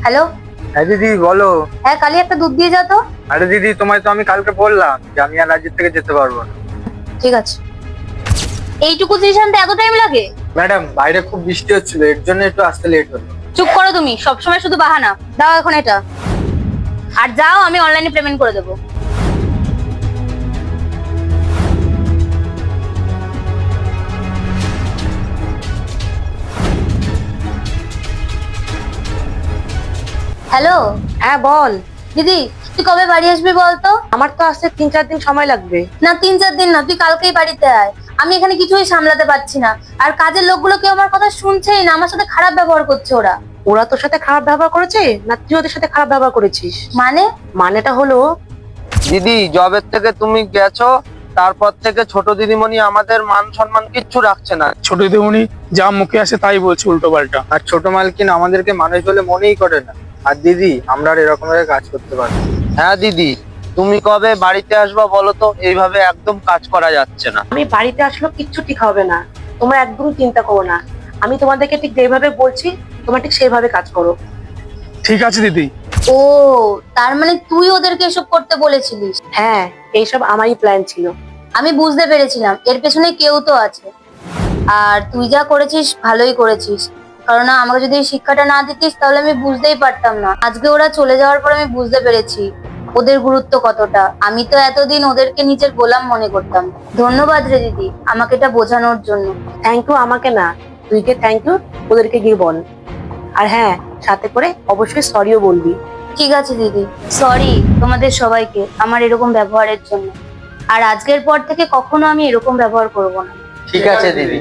Hello. হ্যাঁ দিদি বলো। হ্যাঁ, কালি একটা দুধ দিয়ে যাও তো। আরে দিদি, তোমায় তো আমি কালকে বললাম যে আমি আর রাজ্যের থেকে যেতে পারবো না। ঠিক আছে। এইটুকু জিনিস আনতে এত টাইম লাগে? ম্যাডাম, বাইরে খুব বৃষ্টি হচ্ছিল, এর জন্য একটু আসতে লেট হলো। চুপ করো তুমি, সবসময় শুধু বাহানা। দাও এখন এটা, আর যাও, আমি অনলাইনে পেমেন্ট করে দেবো। হ্যালো। হ্যাঁ বল। দিদি, তুই কবে বাড়ি আসবি বলতো? আমার তো আসতে 3-4 দিন সময় লাগবে। না, 3-4 দিন না, তুই কালকেই বাড়িতে আয়। আমি এখানে কিছুই সামলাতে পারছি না। আর কাজের লোকগুলো কেউ আমার কথা শুনছেই না, আমার সাথে খারাপ ব্যবহার করছে ওরা। ওরা তোর সাথে খারাপ ব্যবহার করেছে না তুই ওদের সাথে খারাপ ব্যবহার করেছিস? মানেটা হলো, দিদি, জবের থেকে তুমি গেছো, তারপর থেকে ছোট দিদিমণি আমাদের মান সম্মান কিচ্ছু রাখছে না। ছোট দিদিমণি যা মুখে আসে তাই বলছে উল্টো পাল্টা। আর ছোট মালকিন আমাদেরকে মানুষ বলে মনেই করে না। আর দিদি, আমরা আর এরকম ভাবে কাজ করতে পারি না। হ্যাঁ দিদি, তুমি কবে বাড়িতে আসবা বলো তো? এইভাবে একদম কাজ করা যাচ্ছে না। আমি বাড়িতে আসলে কিচ্ছু ঠিক হবে না, তোমরা একদম চিন্তা করো না। আমি তোমাদেরকে ঠিক যেভাবে বলছি তোমরা ঠিক সেইভাবে কাজ করো। ঠিক আছে দিদি। ও, তার মানে তুই ওদেরকে এসব করতে বলেছিলিস? হ্যাঁ, এইসব আমারই প্ল্যান ছিল। আমি বুঝতে পেরেছিলাম এর পেছনে কেউ তো আছে। আর তুই যা করেছিস ভালোই করেছিস, কারণ আমাকে যদি এই শিক্ষাটা না দিতিস তাহলে আমি বুঝতেই পারতাম না। আজকে ওরা চলে যাওয়ার পর আমি বুঝতে পেরেছি ওদের গুরুত্ব কতটা। আমি তো এতদিন ওদেরকে নিজের গোলাম মনে করতাম। ধন্যবাদ রে দিদি, আমাকে এটা বোঝানোর জন্য। থ্যাংক ইউ আমাকে না, তুইকে থ্যাংক ইউ ওদেরকে গিয়ে বল। আর হ্যাঁ, সাথে করে অবশ্যই সরিও বলবি। ঠিক আছে দিদি, সরি তোমাদের সবাইকে আমার এরকম ব্যবহারের জন্য। আর আজকের পর থেকে কখনো আমি এরকম ব্যবহার করব না। ঠিক আছে দিদি।